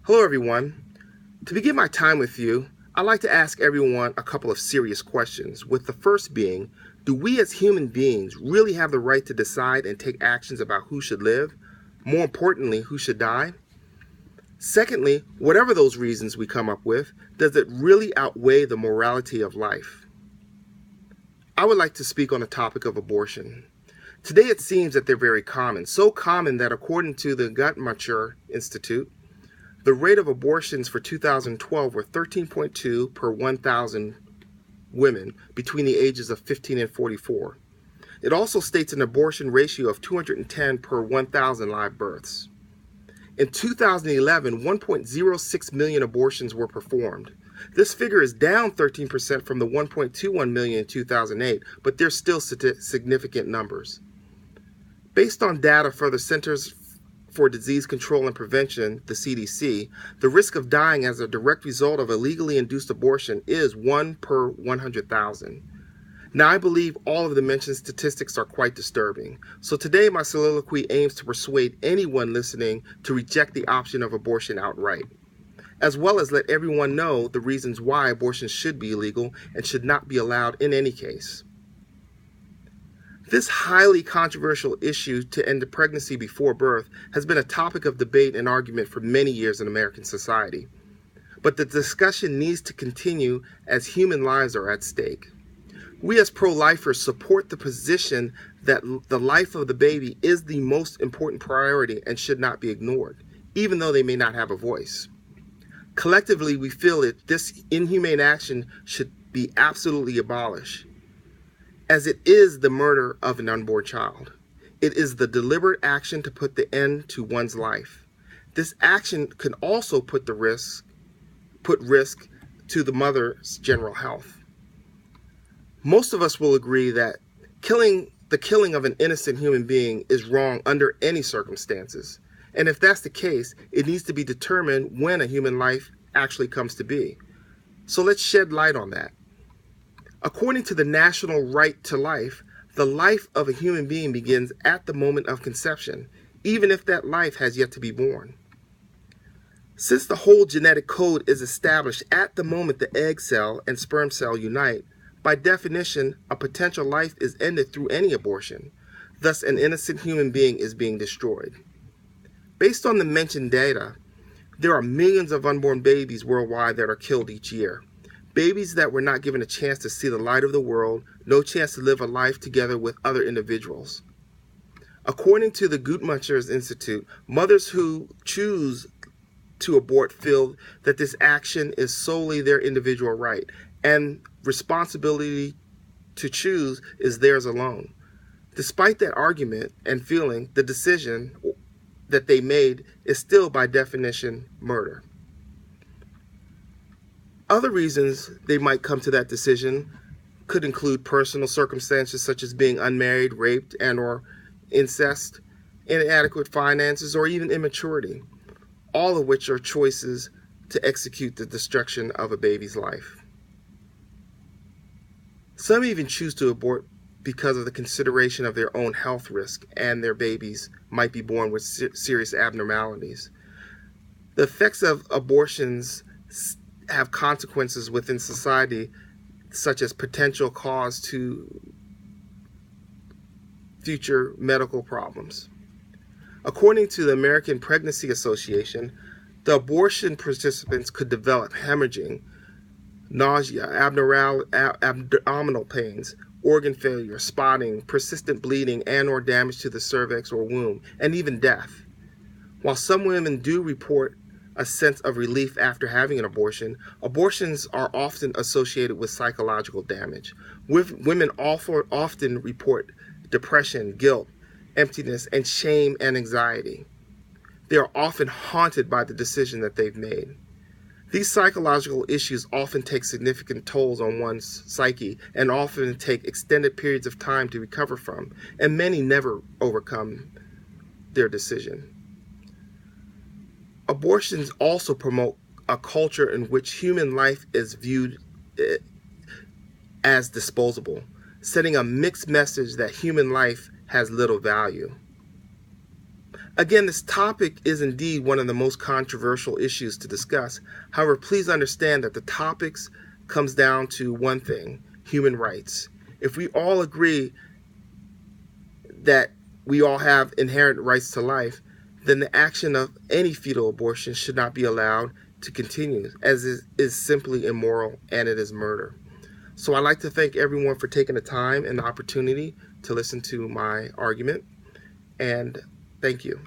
Hello everyone. To begin my time with you, I'd like to ask everyone a couple of serious questions, with the first being, do we as human beings really have the right to decide and take actions about who should live? More importantly, who should die? Secondly, whatever those reasons we come up with, does it really outweigh the morality of life? I would like to speak on the topic of abortion. Today it seems that they're very common, so common that according to the Guttmacher Institute, the rate of abortions for 2012 were 13.2 per 1,000 women between the ages of 15 and 44. It also states an abortion ratio of 210 per 1,000 live births. In 2011, 1.06 million abortions were performed. This figure is down 13% from the 1.21 million in 2008, but they're still significant numbers. Based on data for the Centers for Disease Control and Prevention, the CDC, the risk of dying as a direct result of illegally induced abortion is 1 per 100,000. Now, I believe all of the mentioned statistics are quite disturbing. So today, my soliloquy aims to persuade anyone listening to reject the option of abortion outright, as well as let everyone know the reasons why abortion should be illegal and should not be allowed in any case. This highly controversial issue to end the pregnancy before birth has been a topic of debate and argument for many years in American society. But the discussion needs to continue as human lives are at stake. We as pro-lifers support the position that the life of the baby is the most important priority and should not be ignored, even though they may not have a voice. Collectively, we feel that this inhumane action should be absolutely abolished, as it is the murder of an unborn child. It is the deliberate action to put the end to one's life. This action can also put risk to the mother's general health. Most of us will agree that the killing of an innocent human being is wrong under any circumstances. And if that's the case, it needs to be determined when a human life actually comes to be. So let's shed light on that. According to the National Right to Life, the life of a human being begins at the moment of conception, even if that life has yet to be born. Since the whole genetic code is established at the moment the egg cell and sperm cell unite, by definition, a potential life is ended through any abortion. Thus, an innocent human being is being destroyed. Based on the mentioned data, there are millions of unborn babies worldwide that are killed each year. Babies that were not given a chance to see the light of the world, no chance to live a life together with other individuals. According to the Guttmacher Institute, mothers who choose to abort feel that this action is solely their individual right, and responsibility to choose is theirs alone. Despite that argument and feeling, the decision that they made is still by definition murder. Other reasons they might come to that decision could include personal circumstances such as being unmarried, raped, and/or incest, inadequate finances, or even immaturity, all of which are choices to execute the destruction of a baby's life. Some even choose to abort because of the consideration of their own health risk and their babies might be born with serious abnormalities. The effects of abortions have consequences within society, such as potential cause to future medical problems. According to the American Pregnancy Association, the abortion participants could develop hemorrhaging, nausea, abdominal pains, organ failure, spotting, persistent bleeding, and/or damage to the cervix or womb, and even death. While some women do report a sense of relief after having an abortion, abortions are often associated with psychological damage. Women often report depression, guilt, emptiness, and shame and anxiety. They are often haunted by the decision that they've made. These psychological issues often take significant tolls on one's psyche and often take extended periods of time to recover from, and many never overcome their decision. Abortions also promote a culture in which human life is viewed as disposable, sending a mixed message that human life has little value. Again, this topic is indeed one of the most controversial issues to discuss. However, please understand that the topics comes down to one thing: human rights. If we all agree that we all have inherent rights to life, then the action of any fetal abortion should not be allowed to continue, as it is simply immoral and it is murder. So I'd like to thank everyone for taking the time and the opportunity to listen to my argument, and thank you.